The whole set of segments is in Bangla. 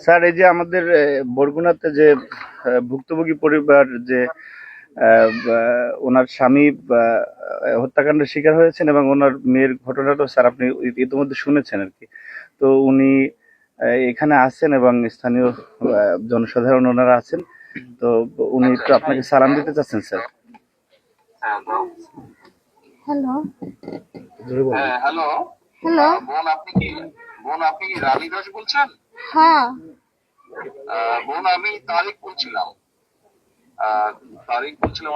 স্যার, এই যে আমাদের বরগুনাতে যে ভুক্তভোগী পরিবার যে ওনার স্বামী হত্যাকাণ্ডের শিকার হয়েছেন এবং ওনার মেয়ের ঘটনাটা স্যার আপনি ইতিমধ্যে শুনেছেন আর কি। তো উনি এখানে আছেন এবং স্থানীয় জনসাধারণ ওনারা আছেন। তো উনি একটু আপনাকে সালাম দিতে চাচ্ছেন স্যার। হ্যালো হ্যালো হ্যালো বোন, আপনি কি রানী দাস বলছেন? হ্যাঁ বোন, আমি তারিক বলছিলাম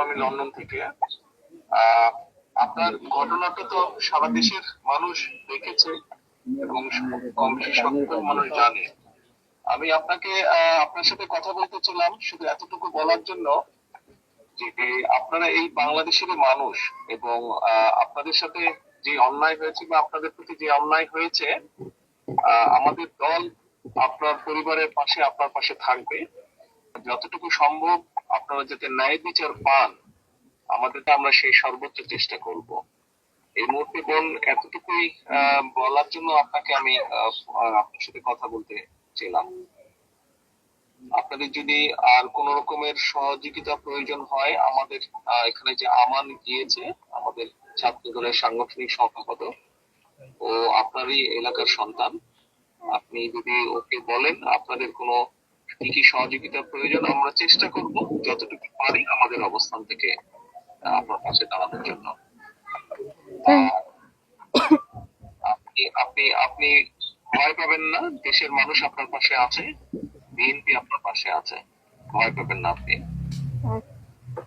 আমি লন্ডন থেকে। আপনার ঘটনাটা তো সারা দেশের মানুষ দেখেছে এবং কম বেশি সকল মানুষ জানে। আমি আপনার সাথে কথা বলতে চাইলাম শুধু এতটুকু বলার জন্য যে আপনারা এই বাংলাদেশের মানুষ এবং আপনাদের সাথে যে অন্যায় হয়েছে বা আপনাদের প্রতি যে অন্যায় হয়েছে, আমাদের দল আপনার পরিবারের পাশে, আপনার পাশে থাকবে। যতটুকু সম্ভব আপনারা যাতে ন্যায় বিচার পান, আমরা সেই সর্বোচ্চ চেষ্টা করব। এই মুহূর্তে বোন এতটুকুই বলার জন্য আমি আপনার সাথে কথা বলতে চাইলাম। আপনাদের যদি আর কোন রকমের সহযোগিতা প্রয়োজন হয়, আমাদের এখানে যে আমান গিয়েছে, আমাদের ছাত্র দলের সাংগঠনিক সম্পাদক, ও আপনারই এলাকার সন্তান। আপনি যদি ওকে বলেন আপনাদের কোনো কি কি সহযোগিতা প্রয়োজন, আমরা চেষ্টা করব যতটুকু পারি আমাদের অবস্থান থেকে আপনার পাশে দাঁড়ানোর জন্য। আপনি আপনি আপনি ভয় পাবেন না, দেশের মানুষ আপনার পাশে আছে, বিএনপি আপনার পাশে আছে, ভয় পাবেন না আপনি।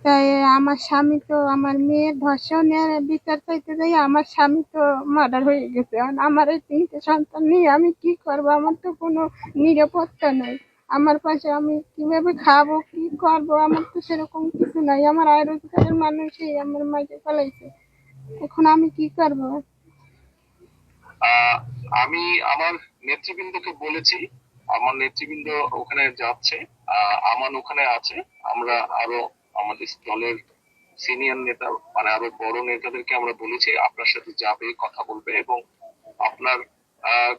তাই আমার স্বামী তো আমার মেয়ের ধর্ষণের বিচার চাইতে যাই আমার স্বামী তো মার্ডার হয়ে গেছে। আমার এই 3টে সন্তান নিয়ে আমি কি করবো? আমার তো কোনো নিরাপত্তা নেই। আমার পাশে আমি কিভাবে খাবো, কি করবো? আমার তো সেরকম কিছু নাই। আমার আয় রোজগারের মানুষই আমার মাকে ফেলাইছে। এখন আমি কি করবো? আমি আমার নেতৃবৃন্দকে বলেছি, আমার নেতৃবৃন্দ ওখানে যাচ্ছে, আমান ওখানে আছে। আমরা আরো আমাদের দলের সিনিয়র নেতা, মানে আরো বড় নেতাদেরকে আমরা বলেছি আপনার সাথে যাবে, কথা বলবে এবং আপনার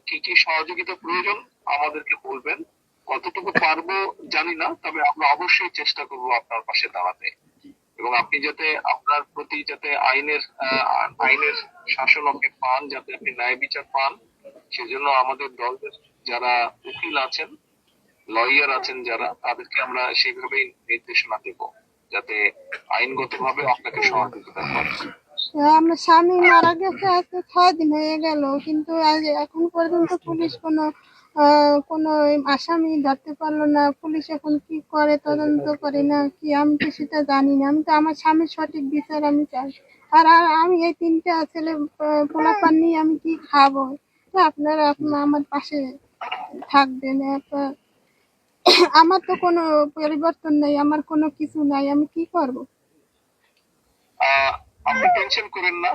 কি কি সহযোগিতা প্রয়োজন আমাদেরকে বলবেন। কতটুকু পারবো জানি না, তবে আমরা অবশ্যই চেষ্টা করব আপনার পাশে দাঁড়াতে এবং আপনি যাতে আপনার প্রতি যাতে আইনের শাসন আপনি পান, যাতে আপনি ন্যায় বিচার পান, সেজন্য আমাদের দলের যারা উকিল আছেন, লয়ার আছেন, যারা তাদেরকে আমরা সেইভাবেই নির্দেশনা দেব যাতে আইনগতভাবে আপনাকে সহযোগিতা করে। আমার স্বামী মারা গেছে আজকে 6 দিন হয়ে গেল, কিন্তু এখন পর্যন্ত পুলিশ কোনো আসামি ধরতে পারলো না। পুলিশ এখন কি করে, তদন্ত করে না কি, আমি তো সেটা জানি না। আমি তো আমার স্বামীর সঠিক বিচার আমি চাই। আর আমি এই 3টা ছেলে পোলাপান নিয়ে আমি কি খাবো? আপনারা আমার পাশে থাকবেন। আমার তো কোনো পরিবর্তন নেই, আমার কোনো কিছু নাই, আমি কি করব? আপনি টেনশন করেন না,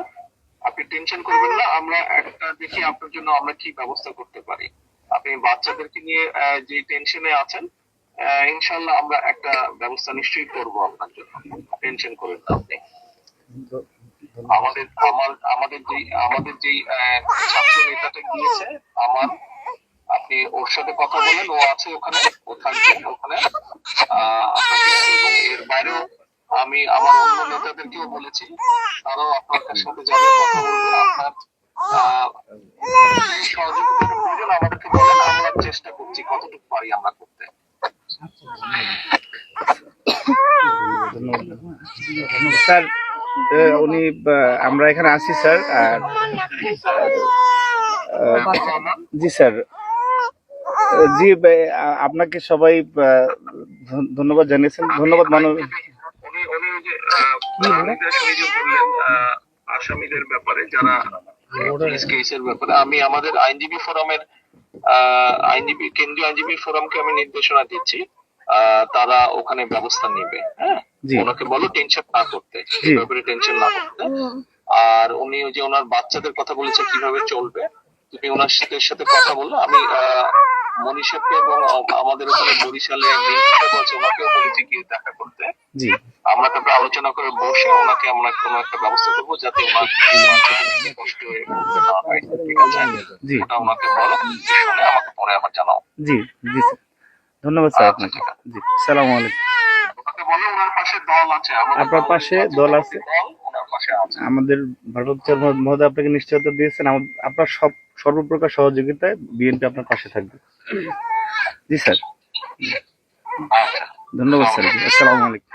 আপনি টেনশন করবেন না। আমরা একটা দেখি আপনার জন্য আমরা কি ব্যবস্থা করতে পারি। আপনি বাচ্চাদেরকে নিয়ে যে টেনশনে আছেন, ইনশাল্লাহ আমরা একটা ব্যবস্থা নিশ্চয়ই করব আপনার জন্য, টেনশন করেন না আপনি। আমাদের যেই ছাত্র নেতাটা গিয়েছে আমার, আপনি ওর সাথে কথা বলেন, ও আছে ওখানে, ও থাকবে ওখানে আপনাকে। এবং এর বাইরেও আমি আমার অন্য নেতাদেরকেও বলেছি, তারাও আপনার সাথে যাবে, কথা বলবে। আপনার সহযোগিতার প্রয়োজন আমাদেরকে বলেন, আমরা চেষ্টা করছি কতটুকু পারি আমরা করতে। স্যার, উনি আমরা এখানে আছি স্যার। আর জি স্যার, জি আপনাকে সবাই ধন্যবাদ জানিয়েছেন। ধন্যবাদ মানব। আসামিদের ব্যাপারে যারা কেসের ব্যাপারে আমি আমাদের কেন্দ্রীয় আইনজীবী ফোরামকে আমি নির্দেশনা দিচ্ছি, তারা ওখানে ব্যবস্থা নেবে। হ্যাঁ, ওনাকে বলো টেনশন না করতে, এই ব্যাপারে টেনশন না করতে। আর উনি যে ওনার বাচ্চাদের কথা বলেছে কিভাবে চলবে, তুমি ওনার সাথে কথা বললো। আমি মনীষাকে এবং আমাদের ওখানে বরিশালে ওনাকেও বলেছি গিয়ে দেখা করতে। আমরা তারপরে আলোচনা করে বসে ওনাকে আমরা কোনো একটা ব্যবস্থা করবো যাতে ওনার কষ্ট না হয়। ঠিক আছে, ওটা ওনাকে বলো, শুনে আমাকে পরে আবার জানাও। জি জি স্যার, ধন্যবাদ স্যার আচ্ছা, আপনাকে। ঠিক আছে। জি, সালাম আলাইকুম। ওনাকে বলো ওনার পাশে দল আছে, আমাদের আপনার দল পাশে আছে, দল আছে, দল ওনার পাশে আছে। আমাদের ভারপ্রাপ্ত চেয়ারম্যান মহোদয় আপনাকে নিশ্চয়তা দিয়েছেন, আপনার সর্বপ্রকার সহযোগিতায় বিএনপি আপনার পাশে থাকবে। জি স্যার, আচ্ছা, ধন্যবাদ স্যার, জি, আসসালামু আলাইকুম।